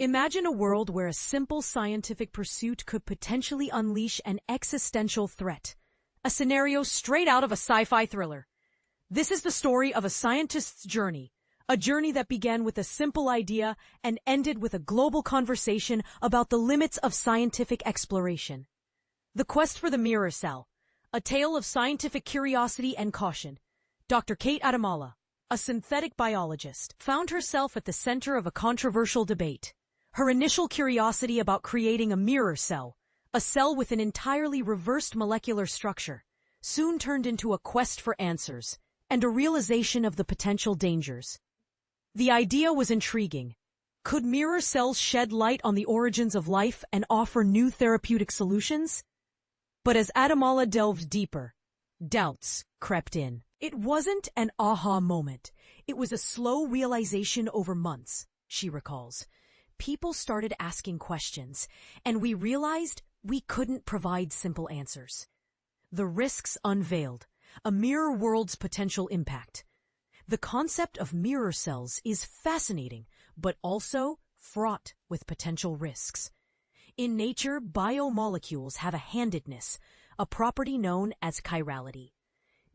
Imagine a world where a simple scientific pursuit could potentially unleash an existential threat. A scenario straight out of a sci-fi thriller. This is the story of a scientist's journey. A journey that began with a simple idea and ended with a global conversation about the limits of scientific exploration. The Quest for the Mirror Cell. A tale of scientific curiosity and caution. Dr. Kate Adamala, a synthetic biologist, found herself at the center of a controversial debate. Her initial curiosity about creating a mirror cell, a cell with an entirely reversed molecular structure, soon turned into a quest for answers and a realization of the potential dangers. The idea was intriguing. Could mirror cells shed light on the origins of life and offer new therapeutic solutions? But as Adamala delved deeper, doubts crept in. It wasn't an aha moment. It was a slow realization over months, she recalls. People started asking questions, and we realized we couldn't provide simple answers. The risks unveiled, a mirror world's potential impact. The concept of mirror cells is fascinating, but also fraught with potential risks. In nature, biomolecules have a handedness, a property known as chirality.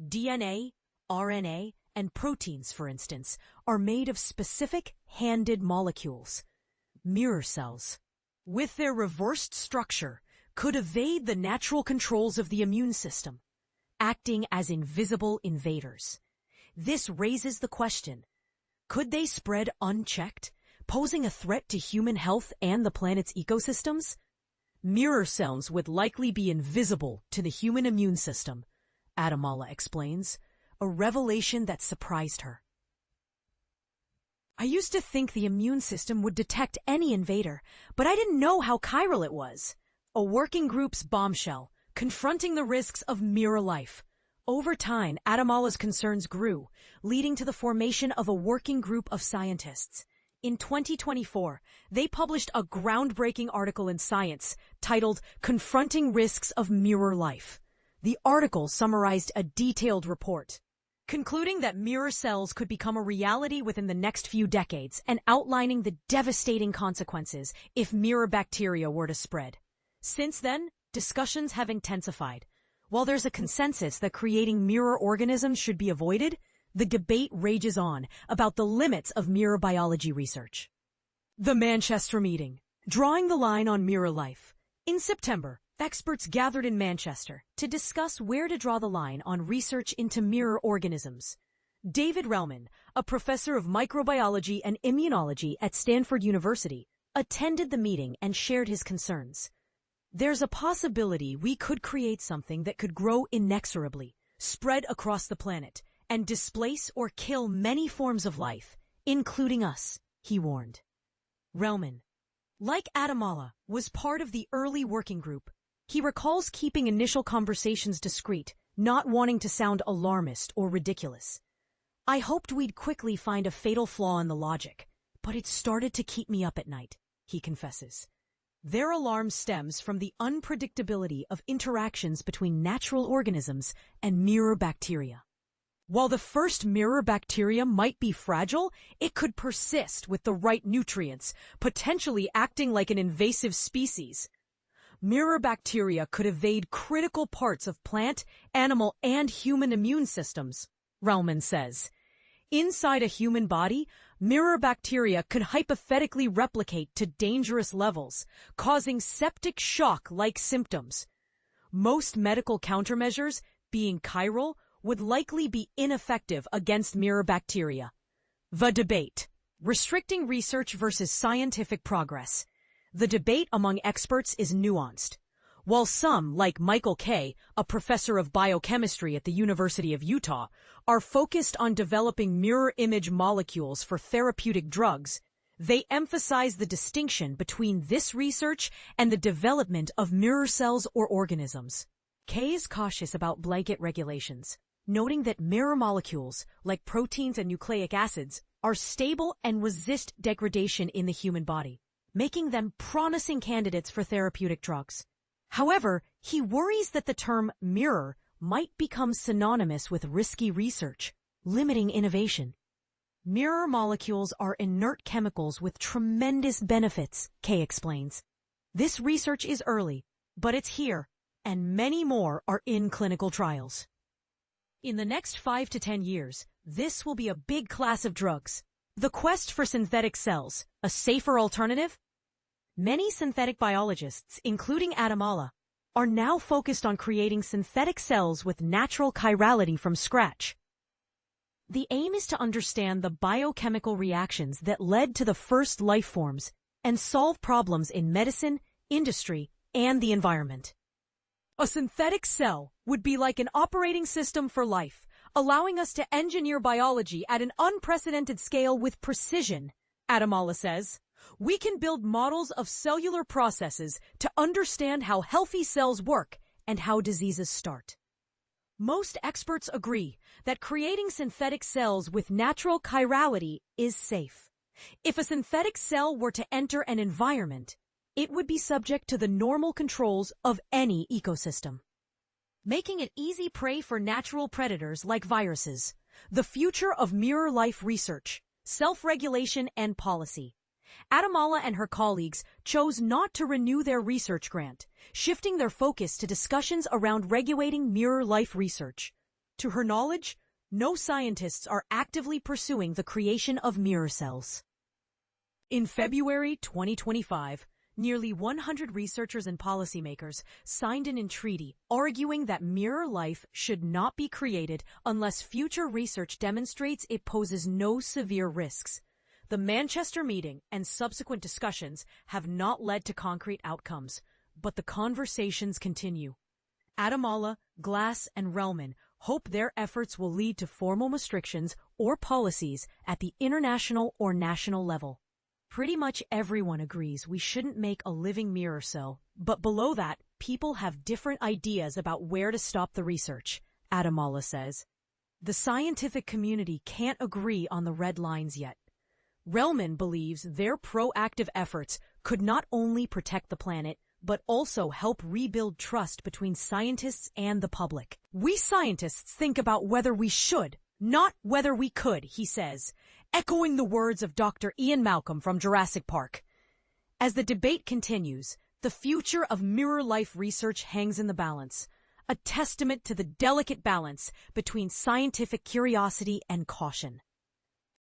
DNA, RNA, and proteins, for instance, are made of specific handed molecules. Mirror cells, with their reversed structure, could evade the natural controls of the immune system, acting as invisible invaders. This raises the question, could they spread unchecked, posing a threat to human health and the planet's ecosystems? Mirror cells would likely be invisible to the human immune system, Adamala explains, a revelation that surprised her. I used to think the immune system would detect any invader, but I didn't know how chiral it was. A working group's bombshell, confronting the risks of mirror life. Over time, Adamala's concerns grew, leading to the formation of a working group of scientists. In 2024, they published a groundbreaking article in Science titled Confronting Risks of Mirror Life. The article summarized a detailed report, concluding that mirror cells could become a reality within the next few decades and outlining the devastating consequences if mirror bacteria were to spread. Since then, discussions have intensified. While there's a consensus that creating mirror organisms should be avoided, the debate rages on about the limits of mirror biology research. The Manchester meeting, drawing the line on mirror life. In September, experts gathered in Manchester to discuss where to draw the line on research into mirror organisms. David Relman, a professor of microbiology and immunology at Stanford University, attended the meeting and shared his concerns. There's a possibility we could create something that could grow inexorably, spread across the planet, and displace or kill many forms of life, including us, he warned. Relman, like Adamala, was part of the early working group. He recalls keeping initial conversations discreet, not wanting to sound alarmist or ridiculous. I hoped we'd quickly find a fatal flaw in the logic, but it started to keep me up at night, he confesses. Their alarm stems from the unpredictability of interactions between natural organisms and mirror bacteria. While the first mirror bacteria might be fragile, it could persist with the right nutrients, potentially acting like an invasive species. Mirror bacteria could evade critical parts of plant, animal, and human immune systems, Relman says. Inside a human body, mirror bacteria could hypothetically replicate to dangerous levels, causing septic shock-like symptoms. Most medical countermeasures, being chiral, would likely be ineffective against mirror bacteria. The debate: restricting research versus scientific progress. The debate among experts is nuanced. While some, like Michael Kay, a professor of biochemistry at the University of Utah, are focused on developing mirror image molecules for therapeutic drugs, they emphasize the distinction between this research and the development of mirror cells or organisms. Kay is cautious about blanket regulations, noting that mirror molecules, like proteins and nucleic acids, are stable and resist degradation in the human body, making them promising candidates for therapeutic drugs. However, he worries that the term mirror might become synonymous with risky research, limiting innovation. Mirror molecules are inert chemicals with tremendous benefits, Kay explains. This research is early, but it's here, and many more are in clinical trials. In the next 5 to 10 years, this will be a big class of drugs. The quest for synthetic cells, a safer alternative? Many synthetic biologists, including Adamala, are now focused on creating synthetic cells with natural chirality from scratch. The aim is to understand the biochemical reactions that led to the first life forms and solve problems in medicine, industry, and the environment. A synthetic cell would be like an operating system for life, allowing us to engineer biology at an unprecedented scale with precision, Adamala says. We can build models of cellular processes to understand how healthy cells work and how diseases start. Most experts agree that creating synthetic cells with natural chirality is safe. If a synthetic cell were to enter an environment, it would be subject to the normal controls of any ecosystem, making it easy prey for natural predators like viruses. The future of mirror life research, self-regulation, and policy. Adamala and her colleagues chose not to renew their research grant, shifting their focus to discussions around regulating mirror life research. To her knowledge, no scientists are actively pursuing the creation of mirror cells. In February 2025, nearly 100 researchers and policymakers signed an treaty arguing that mirror life should not be created unless future research demonstrates it poses no severe risks. The Manchester meeting and subsequent discussions have not led to concrete outcomes, but the conversations continue. Adamala, Glass, and Relman hope their efforts will lead to formal restrictions or policies at the international or national level. Pretty much everyone agrees we shouldn't make a living mirror cell, but below that, people have different ideas about where to stop the research, Adamala says. The scientific community can't agree on the red lines yet. Relman believes their proactive efforts could not only protect the planet, but also help rebuild trust between scientists and the public. We scientists think about whether we should, not whether we could, he says, echoing the words of Dr. Ian Malcolm from Jurassic Park. As the debate continues, the future of mirror life research hangs in the balance, a testament to the delicate balance between scientific curiosity and caution.